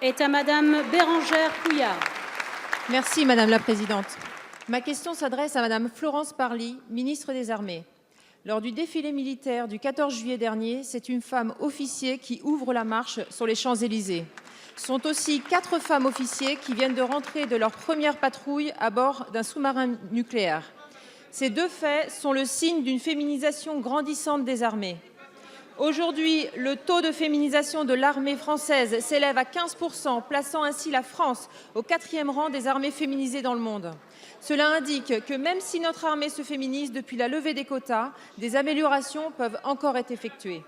est à Madame Bérangère Couillard. Merci Madame la Présidente. Ma question s'adresse à Madame Florence Parly, ministre des Armées. Lors du défilé militaire du 14 juillet dernier, c'est une femme officier qui ouvre la marche sur les Champs-Élysées. Ce sont aussi 4 femmes officiers qui viennent de rentrer de leur première patrouille à bord d'un sous-marin nucléaire. Ces 2 faits sont le signe d'une féminisation grandissante des armées. Aujourd'hui, le taux de féminisation de l'armée française s'élève à 15%, plaçant ainsi la France au 4e rang des armées féminisées dans le monde. Cela indique que même si notre armée se féminise depuis la levée des quotas, des améliorations peuvent encore être effectuées.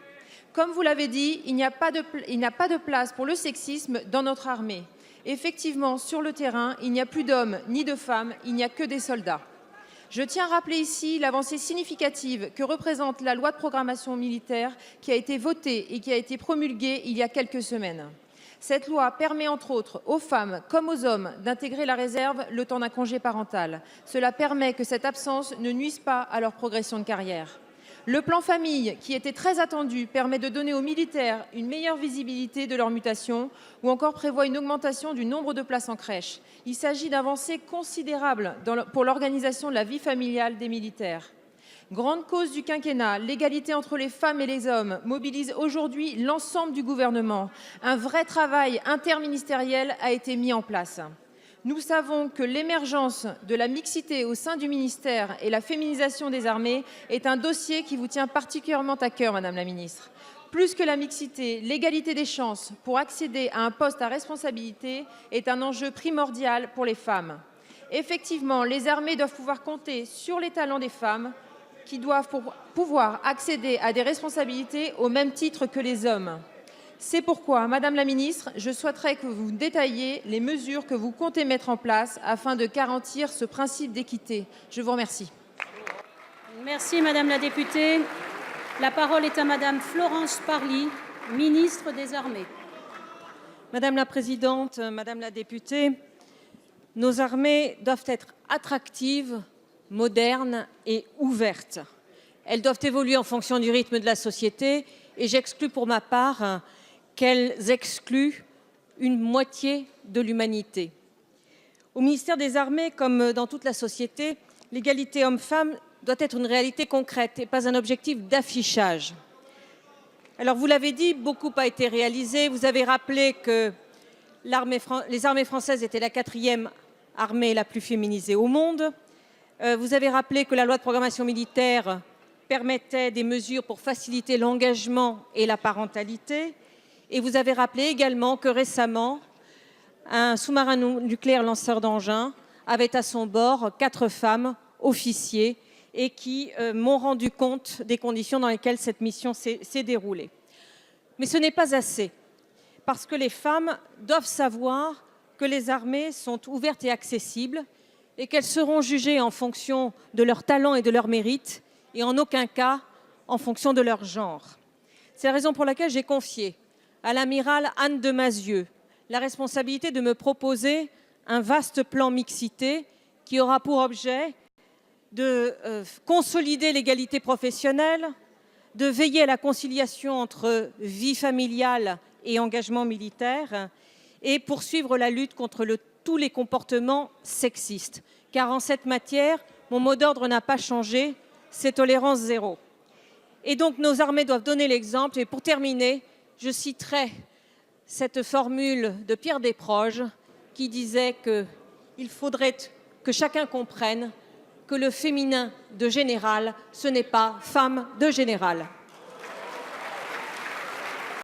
Comme vous l'avez dit, il n'y a pas de place pour le sexisme dans notre armée. Effectivement, sur le terrain, il n'y a plus d'hommes ni de femmes, il n'y a que des soldats. Je tiens à rappeler ici l'avancée significative que représente la loi de programmation militaire qui a été votée et qui a été promulguée il y a quelques semaines. Cette loi permet entre autres aux femmes comme aux hommes d'intégrer la réserve le temps d'un congé parental. Cela permet que cette absence ne nuise pas à leur progression de carrière. Le plan famille, qui était très attendu, permet de donner aux militaires une meilleure visibilité de leur mutation ou encore prévoit une augmentation du nombre de places en crèche. Il s'agit d'avancées considérables pour l'organisation de la vie familiale des militaires. Grande cause du quinquennat, l'égalité entre les femmes et les hommes mobilise aujourd'hui l'ensemble du gouvernement. Un vrai travail interministériel a été mis en place. Nous savons que l'émergence de la mixité au sein du ministère et la féminisation des armées est un dossier qui vous tient particulièrement à cœur, Madame la Ministre. Plus que la mixité, l'égalité des chances pour accéder à un poste à responsabilité est un enjeu primordial pour les femmes. Effectivement, les armées doivent pouvoir compter sur les talents des femmes qui doivent pouvoir accéder à des responsabilités au même titre que les hommes. C'est pourquoi, Madame la Ministre, je souhaiterais que vous détailliez les mesures que vous comptez mettre en place afin de garantir ce principe d'équité. Je vous remercie. Merci Madame la députée. La parole est à Madame Florence Parly, ministre des Armées. Madame la Présidente, Madame la députée, nos armées doivent être attractives, modernes et ouvertes. Elles doivent évoluer en fonction du rythme de la société et j'exclus pour ma part qu'elles excluent une moitié de l'humanité. Au ministère des Armées, comme dans toute la société, l'égalité homme-femme doit être une réalité concrète et pas un objectif d'affichage. Alors vous l'avez dit, beaucoup a été réalisé. Vous avez rappelé que les armées françaises étaient la 4e armée la plus féminisée au monde. Vous avez rappelé que la loi de programmation militaire permettait des mesures pour faciliter l'engagement et la parentalité. Et vous avez rappelé également que récemment, un sous-marin nucléaire lanceur d'engins avait à son bord 4 femmes officiers et qui m'ont rendu compte des conditions dans lesquelles cette mission s'est déroulée. Mais ce n'est pas assez, parce que les femmes doivent savoir que les armées sont ouvertes et accessibles et qu'elles seront jugées en fonction de leur talent et de leur mérite et en aucun cas en fonction de leur genre. C'est la raison pour laquelle j'ai confié à l'amiral Anne de Mazieux la responsabilité de me proposer un vaste plan mixité qui aura pour objet de consolider l'égalité professionnelle, de veiller à la conciliation entre vie familiale et engagement militaire et poursuivre la lutte contre tous les comportements sexistes. Car en cette matière, mon mot d'ordre n'a pas changé, c'est tolérance zéro. Et donc nos armées doivent donner l'exemple. Et pour terminer, je citerai cette formule de Pierre Desproges qui disait qu'il faudrait que chacun comprenne que le féminin de général, ce n'est pas femme de général.